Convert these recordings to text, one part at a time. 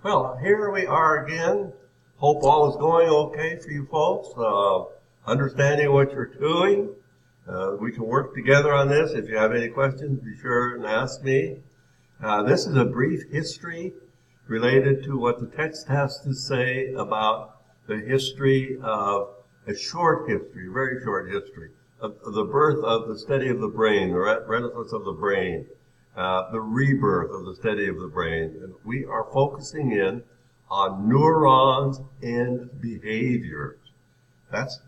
Well, here we are again. Hope all is going okay for you folks. Understanding what you're doing. We can work together on this. If you have any questions, be sure and ask me. This is a brief history related to what the text has to say about the history of a short history, very short history, of the birth of the study of the brain, the renaissance of the brain. The rebirth of the study of the brain. And we are focusing in on neurons and behaviors. That's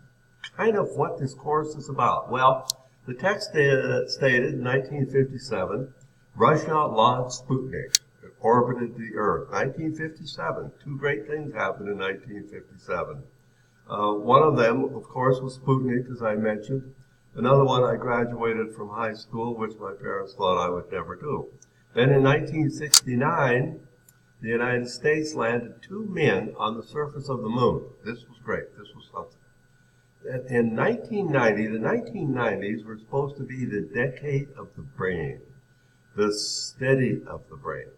kind of what this course is about. Well, the text stated in 1957, Russia launched Sputnik. It orbited the Earth. 1957. Two great things happened in 1957. One of them, of course, was Sputnik, as I mentioned. Another one, I graduated from high school, which my parents thought I would never do. Then in 1969, the United States landed 2 men on the surface of the moon. This was great. This was something. In 1990, the 1990s were supposed to be the decade of the brain, the study of the brain.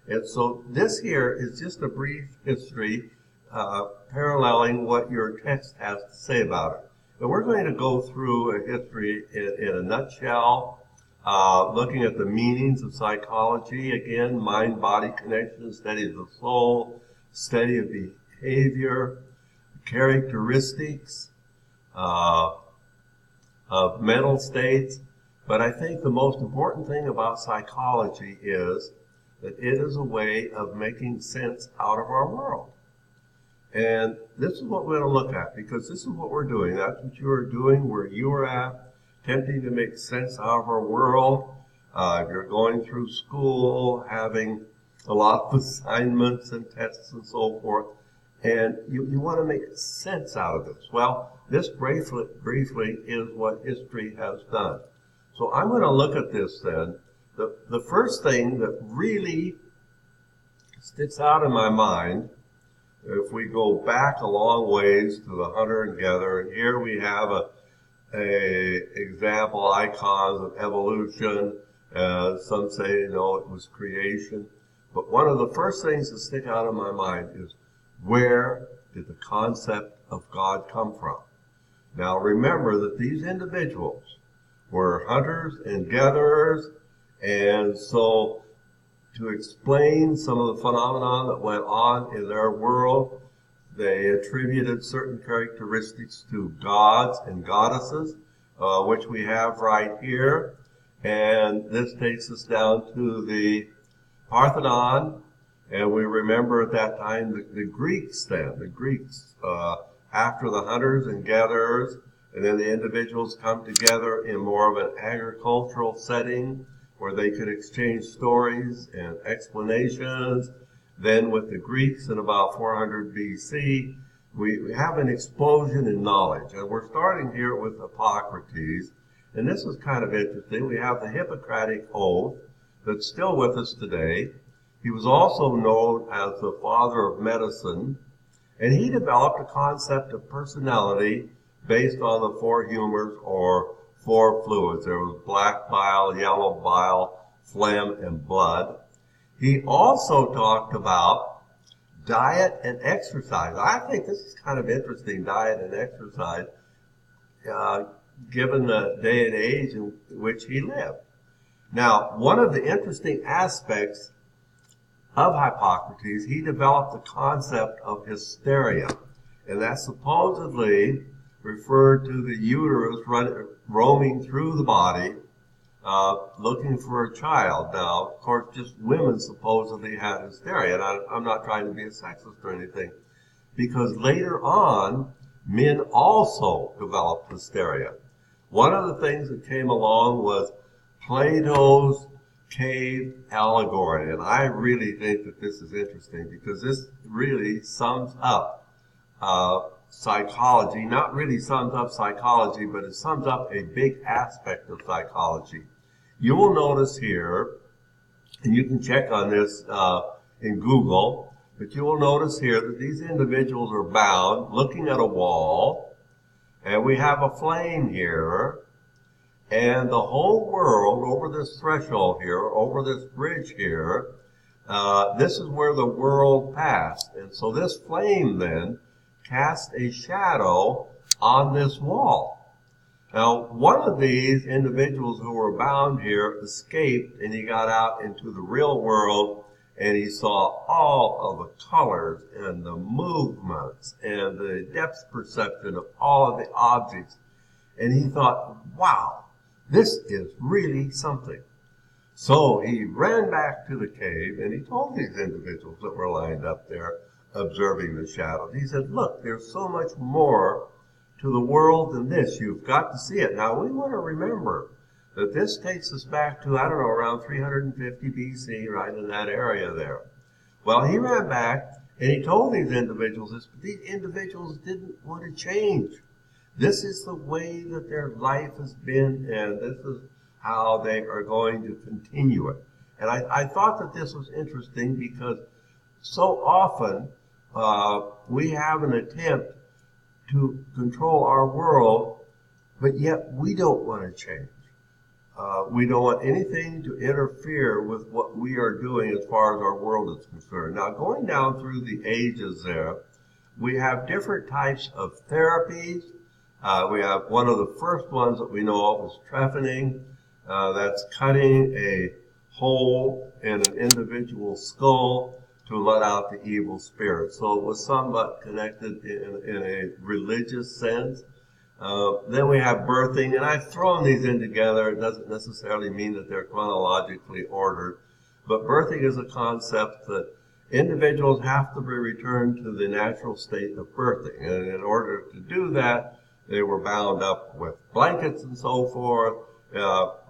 And so this here is just a brief history paralleling what your text has to say about it. And we're going to go through a history in a nutshell, looking at the meanings of psychology, again, mind-body connection, study of the soul, study of behavior, characteristics of mental states. But I think the most important thing about psychology is that it is a way of making sense out of our world. And this is what we're going to look at, because this is what we're doing. That's what you are doing where you are at, attempting to make sense out of our world. If you're going through school, having a lot of assignments and tests and so forth, and you want to make sense out of this. Well, this briefly is what history has done. So I'm going to look at this then. The first thing that really sticks out in my mind, if we go back a long ways to the hunter and gatherer, and here we have a example icons of evolution. Some say, it was creation. But one of the first things that stick out in my mind is, where did the concept of God come from? Now remember that these individuals were hunters and gatherers, and so to explain some of the phenomenon that went on in their world, they attributed certain characteristics to gods and goddesses, which we have right here. And this takes us down to the Parthenon. And we remember at that time the Greeks, after the hunters and gatherers, and then the individuals come together in more of an agricultural setting, where they could exchange stories and explanations. Then with the Greeks in about 400 BC, we have an explosion in knowledge. And we're starting here with Hippocrates. And this is kind of interesting. We have the Hippocratic Oath that's still with us today. He was also known as the father of medicine. And he developed a concept of personality based on the 4 humors, or 4 fluids. There was black bile, yellow bile, phlegm, and blood. He also talked about diet and exercise. I think this is kind of interesting, diet and exercise, given the day and age in which he lived. Now, one of the interesting aspects of Hippocrates, he developed the concept of hysteria. And that supposedly referred to the uterus roaming through the body, looking for a child. Now, of course, just women supposedly had hysteria, and I'm not trying to be a sexist or anything, because later on, men also developed hysteria. One of the things that came along was Plato's cave allegory, and I really think that this is interesting, because this really sums up psychology. Not really sums up psychology, but it sums up a big aspect of psychology. You will notice here, and you can check on this in Google, but you will notice here that these individuals are bound, looking at a wall, and we have a flame here, and the whole world over this threshold here, over this bridge here, this is where the world passed. And so this flame then cast a shadow on this wall. Now, one of these individuals who were bound here escaped, and he got out into the real world, and he saw all of the colors and the movements and the depth perception of all of the objects. And he thought, wow, this is really something. So he ran back to the cave, and he told these individuals that were lined up there observing the shadows. He said, look, there's so much more to the world than this. You've got to see it. Now, we want to remember that this takes us back to, I don't know, around 350 BC, right in that area there. Well, he ran back, and he told these individuals this, but these individuals didn't want to change. This is the way that their life has been, and this is how they are going to continue it. And I thought that this was interesting because so often we have an attempt to control our world, but yet we don't want to change. We don't want anything to interfere with what we are doing as far as our world is concerned. Now, going down through the ages there, we have different types of therapies. We have one of the first ones that we know of is trephining. That's cutting a hole in an individual's skull to let out the evil spirit. So it was somewhat connected in a religious sense. Then we have birthing, and I've thrown these in together. It doesn't necessarily mean that they're chronologically ordered, but birthing is a concept that individuals have to be returned to the natural state of birthing. And in order to do that, they were bound up with blankets and so forth,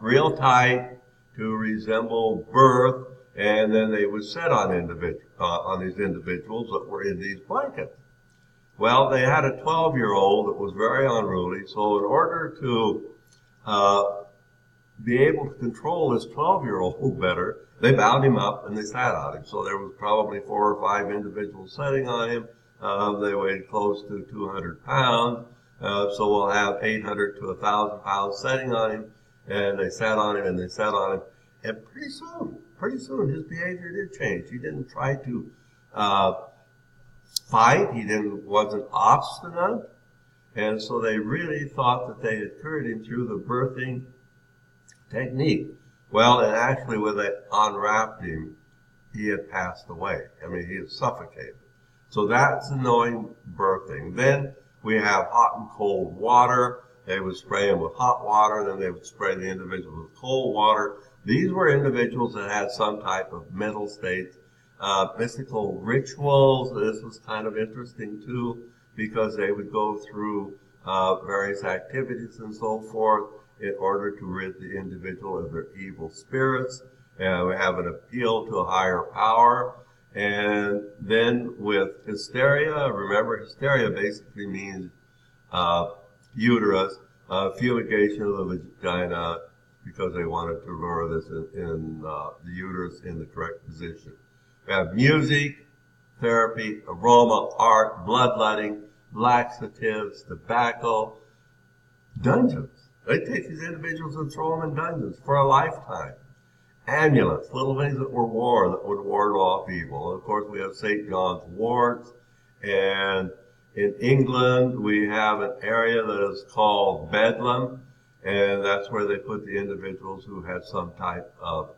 real tight to resemble birth, and then they would sit on these individuals that were in these blankets. Well, they had a 12-year-old that was very unruly, so in order to be able to control this 12-year-old better, they bound him up and they sat on him. So there was probably 4 or 5 individuals sitting on him. They weighed close to 200 pounds. So we'll have 800 to 1,000 pounds sitting on him, and they sat on him and they sat on him. And pretty soon his behavior did change. He didn't try to fight. He wasn't obstinate. And so they really thought that they had cured him through the birthing technique. Well, and actually when they unwrapped him, he had passed away. I mean, he had suffocated. So that's knowing birthing. Then we have hot and cold water. They would spray him with hot water, then they would spray the individual with cold water. These were individuals that had some type of mental state, mystical rituals. This was kind of interesting too, because they would go through various activities and so forth in order to rid the individual of their evil spirits. We have an appeal to a higher power. And then with hysteria, remember hysteria basically means uterus, fumigation of the vagina, because they wanted to lure this in the uterus in the correct position. We have music, therapy, aroma, art, bloodletting, laxatives, tobacco, dungeons. They take these individuals and throw them in dungeons for a lifetime. Amulets, little things that were worn that would ward off evil. And of course, we have St. John's warts. And in England, we have an area that is called Bedlam. And that's where they put the individuals who had some type of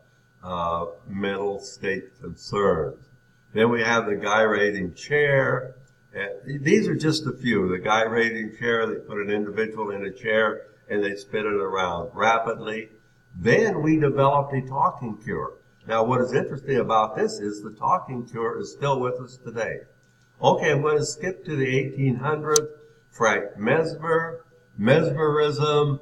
mental state concerns. Then we have the gyrating chair. And these are just a few. The gyrating chair, they put an individual in a chair and they spin it around rapidly. Then we developed a talking cure. Now, what is interesting about this is the talking cure is still with us today. Okay, I'm going to skip to the 1800s. Frank Mesmer, mesmerism.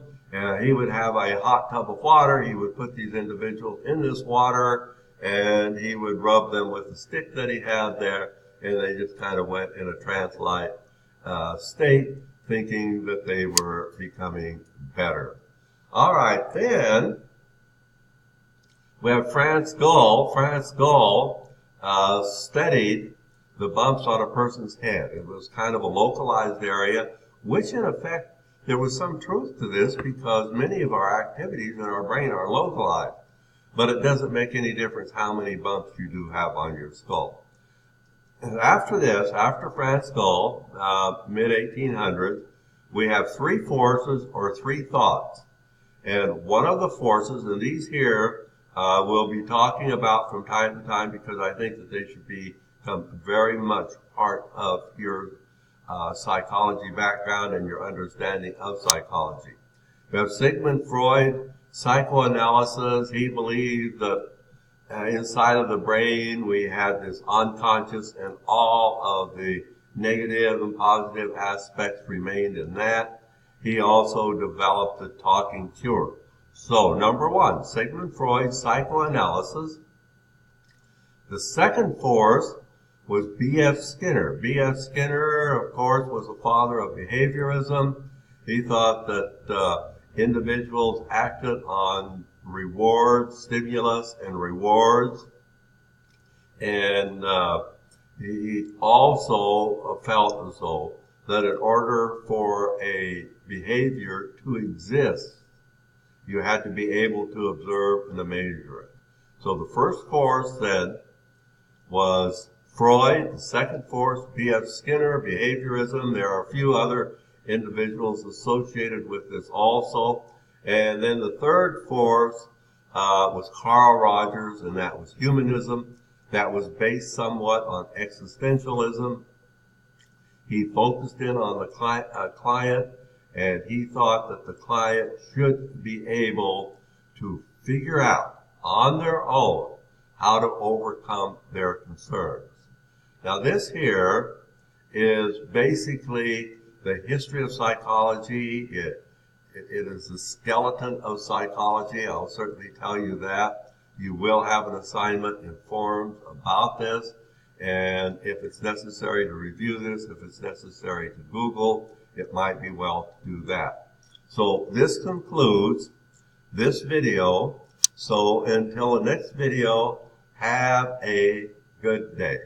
He would have a hot tub of water. He would put these individuals in this water, and he would rub them with the stick that he had there, and they just kind of went in a trance-like state, thinking that they were becoming better. All right, then we have Franz Gall. Franz Gall studied the bumps on a person's head. It was kind of a localized area, which in effect, there was some truth to this because many of our activities in our brain are localized. but it doesn't make any difference how many bumps you do have on your skull. And after this, after Franz Gall, mid-1800s, we have three forces or three thoughts. And one of the forces, and these here we'll be talking about from time to time because I think that they should become very much part of your psychology background and your understanding of psychology. We have Sigmund Freud, psychoanalysis. He believed that inside of the brain we had this unconscious and all of the negative and positive aspects remained in that. He also developed the talking cure. So, number one, Sigmund Freud, psychoanalysis. The second force was B.F. Skinner. B.F. Skinner, of course, was the father of behaviorism. He thought that individuals acted on rewards, stimulus, and rewards. And he also felt as though that in order for a behavior to exist, you had to be able to observe and to measure it. So the first force then was Freud, the second force, B.F. Skinner, behaviorism. There are a few other individuals associated with this also. And then the third force was Carl Rogers, and that was humanism. That was based somewhat on existentialism. He focused in on the client, and he thought that the client should be able to figure out on their own how to overcome their concerns. Now this here is basically the history of psychology. It is the skeleton of psychology. I'll certainly tell you that. You will have an assignment in forums about this, and if it's necessary to review this, if it's necessary to Google, it might be well to do that. So this concludes this video. So until the next video, have a good day.